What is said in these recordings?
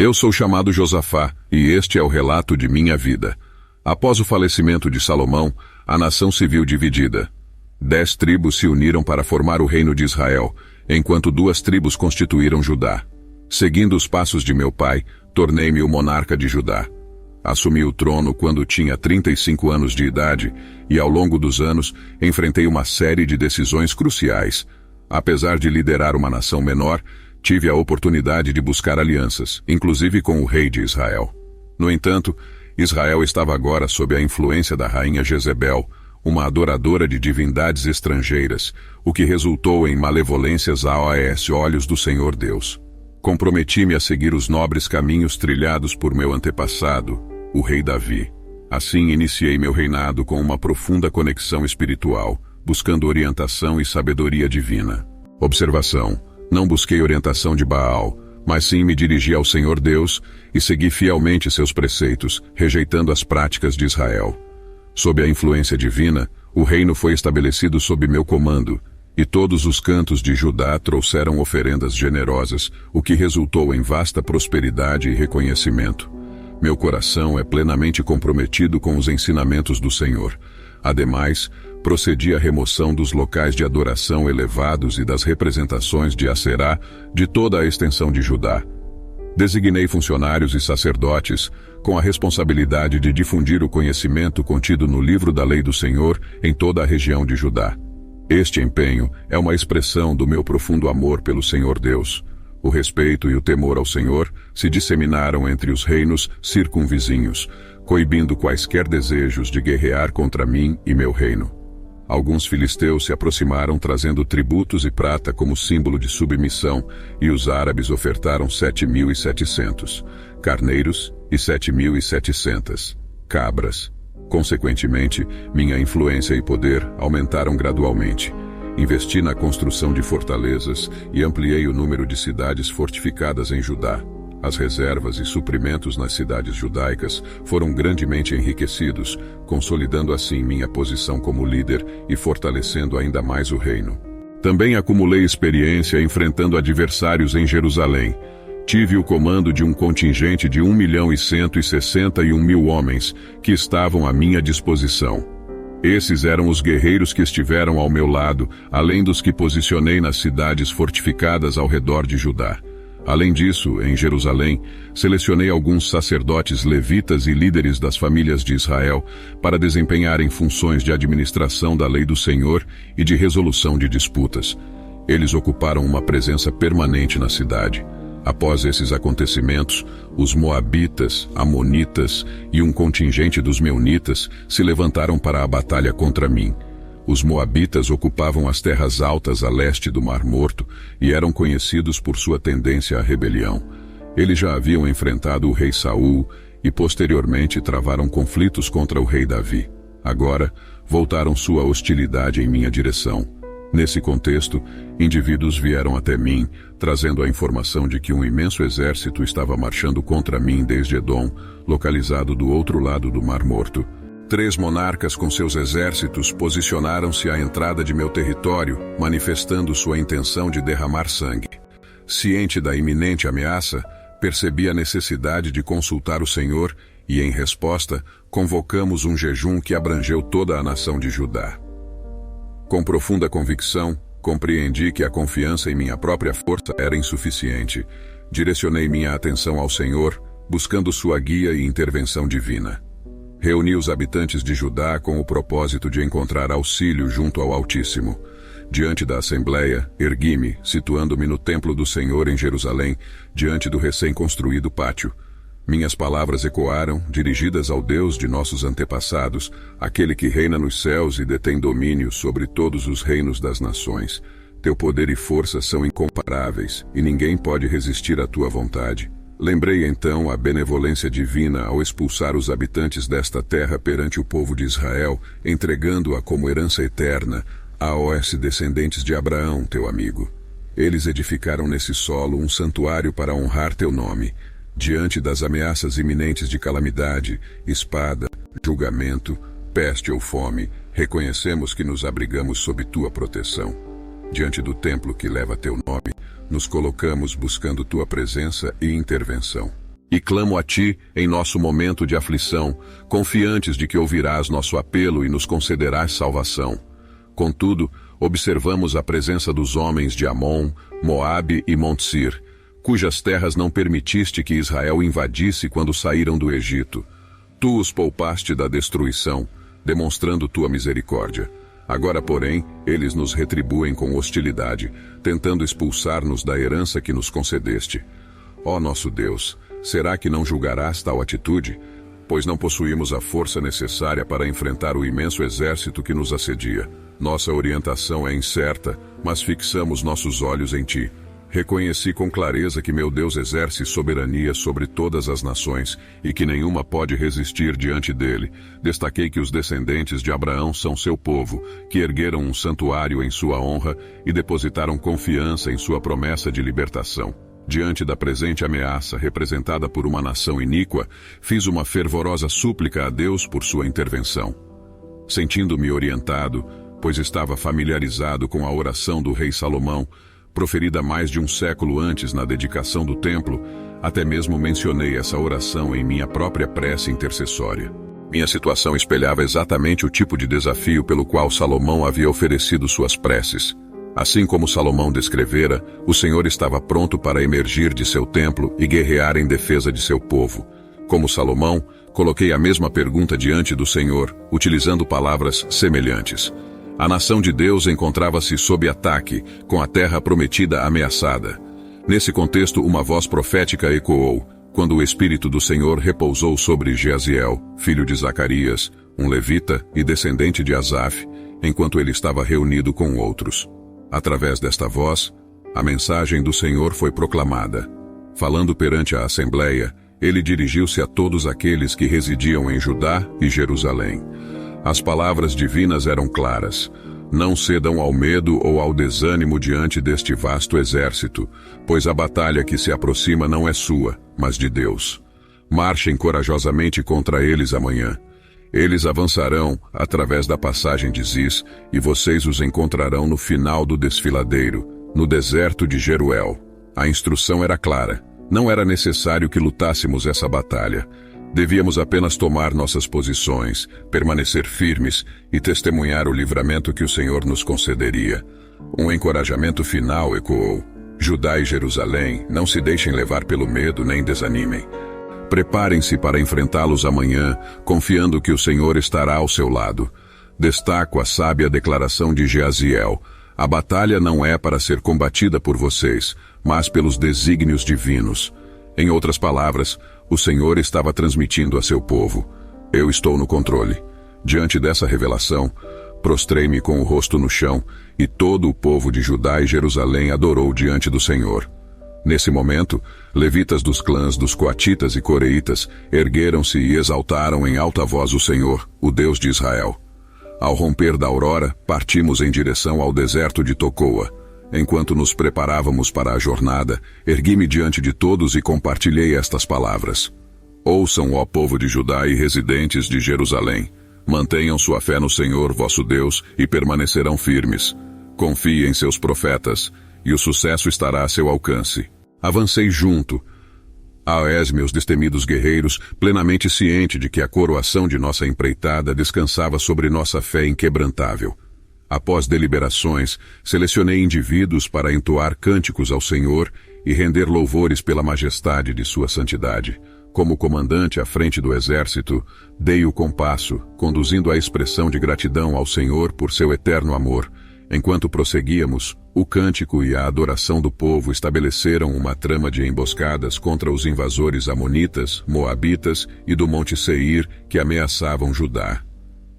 Eu sou chamado Josafá, e este é o relato de minha vida. Após o falecimento de Salomão, a nação se viu dividida. 10 tribos se uniram para formar o reino de Israel, enquanto 2 tribos constituíram Judá. Seguindo os passos de meu pai, tornei-me o monarca de Judá. Assumi o trono quando tinha 35 anos de idade e, ao longo dos anos, enfrentei uma série de decisões cruciais. Apesar de liderar uma nação menor, tive a oportunidade de buscar alianças, inclusive com o rei de Israel. No entanto, Israel estava agora sob a influência da rainha Jezebel, uma adoradora de divindades estrangeiras, o que resultou em malevolências aos olhos do Senhor Deus. Comprometi-me a seguir os nobres caminhos trilhados por meu antepassado, o rei Davi. Assim iniciei meu reinado com uma profunda conexão espiritual, buscando orientação e sabedoria divina. Observação: não busquei orientação de Baal, mas sim me dirigi ao Senhor Deus e segui fielmente seus preceitos, rejeitando as práticas de Israel. Sob a influência divina, o reino foi estabelecido sob meu comando, e todos os cantos de Judá trouxeram oferendas generosas, o que resultou em vasta prosperidade e reconhecimento. Meu coração é plenamente comprometido com os ensinamentos do Senhor. Ademais, procedi à remoção dos locais de adoração elevados e das representações de Aserá de toda a extensão de Judá. Designei funcionários e sacerdotes com a responsabilidade de difundir o conhecimento contido no livro da lei do Senhor em toda a região de Judá. Este empenho é uma expressão do meu profundo amor pelo Senhor Deus. O respeito e o temor ao Senhor se disseminaram entre os reinos circunvizinhos, coibindo quaisquer desejos de guerrear contra mim e meu reino. Alguns filisteus se aproximaram trazendo tributos e prata como símbolo de submissão, e os árabes ofertaram 7.700 carneiros e 7.700 cabras. Consequentemente, minha influência e poder aumentaram gradualmente. Investi na construção de fortalezas e ampliei o número de cidades fortificadas em Judá. As reservas e suprimentos nas cidades judaicas foram grandemente enriquecidos, consolidando assim minha posição como líder e fortalecendo ainda mais o reino. Também acumulei experiência enfrentando adversários em Jerusalém. Tive o comando de um contingente de 1.161.000 homens que estavam à minha disposição. Esses eram os guerreiros que estiveram ao meu lado, além dos que posicionei nas cidades fortificadas ao redor de Judá. Além disso, em Jerusalém, selecionei alguns sacerdotes levitas e líderes das famílias de Israel para desempenharem funções de administração da lei do Senhor e de resolução de disputas. Eles ocuparam uma presença permanente na cidade. Após esses acontecimentos, os moabitas, amonitas e um contingente dos meunitas se levantaram para a batalha contra mim. Os moabitas ocupavam as terras altas a leste do Mar Morto e eram conhecidos por sua tendência à rebelião. Eles já haviam enfrentado o rei Saul e posteriormente travaram conflitos contra o rei Davi. Agora, voltaram sua hostilidade em minha direção. Nesse contexto, indivíduos vieram até mim, trazendo a informação de que um imenso exército estava marchando contra mim desde Edom, localizado do outro lado do Mar Morto. 3 monarcas com seus exércitos posicionaram-se à entrada de meu território, manifestando sua intenção de derramar sangue. Ciente da iminente ameaça, percebi a necessidade de consultar o Senhor e, em resposta, convocamos um jejum que abrangeu toda a nação de Judá. Com profunda convicção, compreendi que a confiança em minha própria força era insuficiente. Direcionei minha atenção ao Senhor, buscando sua guia e intervenção divina. Reuni os habitantes de Judá com o propósito de encontrar auxílio junto ao Altíssimo. Diante da Assembleia, ergui-me, situando-me no templo do Senhor em Jerusalém, diante do recém-construído pátio. Minhas palavras ecoaram, dirigidas ao Deus de nossos antepassados, aquele que reina nos céus e detém domínio sobre todos os reinos das nações. Teu poder e força são incomparáveis, e ninguém pode resistir à tua vontade. Lembrei então a benevolência divina ao expulsar os habitantes desta terra perante o povo de Israel, entregando-a como herança eterna aos descendentes de Abraão, teu amigo. Eles edificaram nesse solo um santuário para honrar teu nome. Diante das ameaças iminentes de calamidade, espada, julgamento, peste ou fome, reconhecemos que nos abrigamos sob tua proteção. Diante do templo que leva teu nome, nos colocamos buscando tua presença e intervenção. E clamo a ti em nosso momento de aflição, confiantes de que ouvirás nosso apelo e nos concederás salvação. Contudo, observamos a presença dos homens de Amon, Moabe e Monte-Sir, cujas terras não permitiste que Israel invadisse quando saíram do Egito. Tu os poupaste da destruição, demonstrando tua misericórdia. Agora, porém, eles nos retribuem com hostilidade, tentando expulsar-nos da herança que nos concedeste. Ó nosso Deus, será que não julgarás tal atitude? Pois não possuímos a força necessária para enfrentar o imenso exército que nos assedia. Nossa orientação é incerta, mas fixamos nossos olhos em ti. Reconheci com clareza que meu Deus exerce soberania sobre todas as nações e que nenhuma pode resistir diante dele. Destaquei que os descendentes de Abraão são seu povo, que ergueram um santuário em sua honra e depositaram confiança em sua promessa de libertação. Diante da presente ameaça representada por uma nação iníqua, fiz uma fervorosa súplica a Deus por sua intervenção. Sentindo-me orientado, pois estava familiarizado com a oração do rei Salomão, proferida mais de um século antes na dedicação do templo, até mesmo mencionei essa oração em minha própria prece intercessória. Minha situação espelhava exatamente o tipo de desafio pelo qual Salomão havia oferecido suas preces. Assim como Salomão descrevera, o Senhor estava pronto para emergir de seu templo e guerrear em defesa de seu povo. Como Salomão, coloquei a mesma pergunta diante do Senhor, utilizando palavras semelhantes. A nação de Deus encontrava-se sob ataque, com a terra prometida ameaçada. Nesse contexto, uma voz profética ecoou, quando o Espírito do Senhor repousou sobre Jeaziel, filho de Zacarias, um levita e descendente de Asaf, enquanto ele estava reunido com outros. Através desta voz, a mensagem do Senhor foi proclamada. Falando perante a Assembleia, ele dirigiu-se a todos aqueles que residiam em Judá e Jerusalém. As palavras divinas eram claras. Não cedam ao medo ou ao desânimo diante deste vasto exército, pois a batalha que se aproxima não é sua, mas de Deus. Marchem corajosamente contra eles amanhã. Eles avançarão através da passagem de Ziz, e vocês os encontrarão no final do desfiladeiro, no deserto de Jeruel. A instrução era clara. Não era necessário que lutássemos essa batalha. Devíamos apenas tomar nossas posições, permanecer firmes e testemunhar o livramento que o Senhor nos concederia. Um encorajamento final ecoou. Judá e Jerusalém, não se deixem levar pelo medo nem desanimem. Preparem-se para enfrentá-los amanhã, confiando que o Senhor estará ao seu lado. Destaco a sábia declaração de Jeaziel. A batalha não é para ser combatida por vocês, mas pelos desígnios divinos. Em outras palavras, o Senhor estava transmitindo a seu povo: eu estou no controle. Diante dessa revelação, prostrei-me com o rosto no chão, e todo o povo de Judá e Jerusalém adorou diante do Senhor. Nesse momento, levitas dos clãs dos coatitas e coreitas ergueram-se e exaltaram em alta voz o Senhor, o Deus de Israel. Ao romper da aurora, partimos em direção ao deserto de Tocoa. Enquanto nos preparávamos para a jornada, ergui-me diante de todos e compartilhei estas palavras. Ouçam, ó povo de Judá e residentes de Jerusalém. Mantenham sua fé no Senhor, vosso Deus, e permanecerão firmes. Confiem em seus profetas, e o sucesso estará a seu alcance. Avancei junto a meus destemidos guerreiros, plenamente ciente de que a coroação de nossa empreitada descansava sobre nossa fé inquebrantável. Após deliberações, selecionei indivíduos para entoar cânticos ao Senhor e render louvores pela majestade de sua santidade. Como comandante à frente do exército, dei o compasso, conduzindo a expressão de gratidão ao Senhor por seu eterno amor. Enquanto prosseguíamos, o cântico e a adoração do povo estabeleceram uma trama de emboscadas contra os invasores amonitas, moabitas e do Monte Seir que ameaçavam Judá.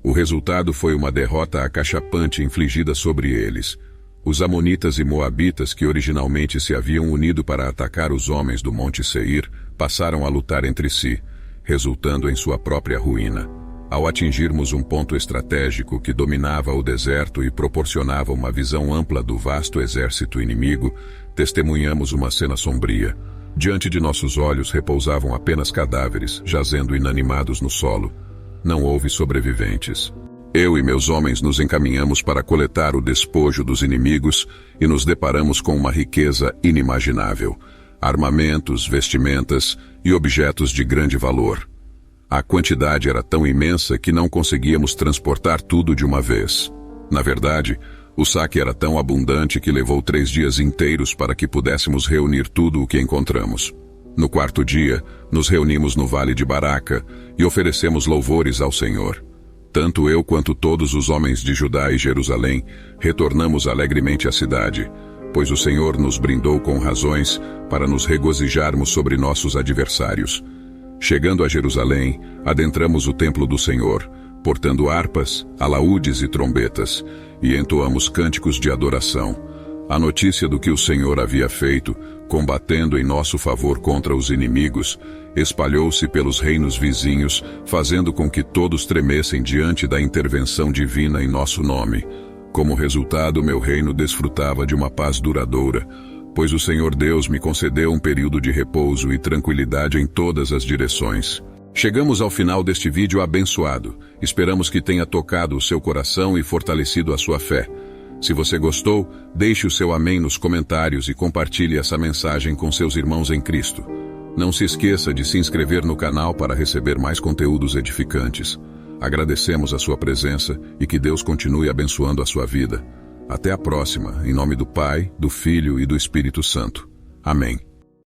O resultado foi uma derrota acachapante infligida sobre eles. Os amonitas e moabitas, que originalmente se haviam unido para atacar os homens do Monte Seir, passaram a lutar entre si, resultando em sua própria ruína. Ao atingirmos um ponto estratégico que dominava o deserto e proporcionava uma visão ampla do vasto exército inimigo, testemunhamos uma cena sombria. Diante de nossos olhos repousavam apenas cadáveres, jazendo inanimados no solo. Não houve sobreviventes. Eu e meus homens nos encaminhamos para coletar o despojo dos inimigos e nos deparamos com uma riqueza inimaginável. armamentos, vestimentas e objetos de grande valor. A quantidade era tão imensa que não conseguíamos transportar tudo de uma vez. Na verdade, o saque era tão abundante que levou 3 dias inteiros para que pudéssemos reunir tudo o que encontramos. No 4º dia, nos reunimos no Vale de Baraca e oferecemos louvores ao Senhor. Tanto eu quanto todos os homens de Judá e Jerusalém retornamos alegremente à cidade, pois o Senhor nos brindou com razões para nos regozijarmos sobre nossos adversários. Chegando a Jerusalém, adentramos o templo do Senhor, portando harpas, alaúdes e trombetas, e entoamos cânticos de adoração. A notícia do que o Senhor havia feito, combatendo em nosso favor contra os inimigos, espalhou-se pelos reinos vizinhos, fazendo com que todos tremessem diante da intervenção divina em nosso nome. Como resultado, meu reino desfrutava de uma paz duradoura, pois o Senhor Deus me concedeu um período de repouso e tranquilidade em todas as direções. Chegamos ao final deste vídeo abençoado. Esperamos que tenha tocado o seu coração e fortalecido a sua fé. Se você gostou, deixe o seu amém nos comentários e compartilhe essa mensagem com seus irmãos em Cristo. Não se esqueça de se inscrever no canal para receber mais conteúdos edificantes. Agradecemos a sua presença e que Deus continue abençoando a sua vida. Até a próxima, em nome do Pai, do Filho e do Espírito Santo. Amém.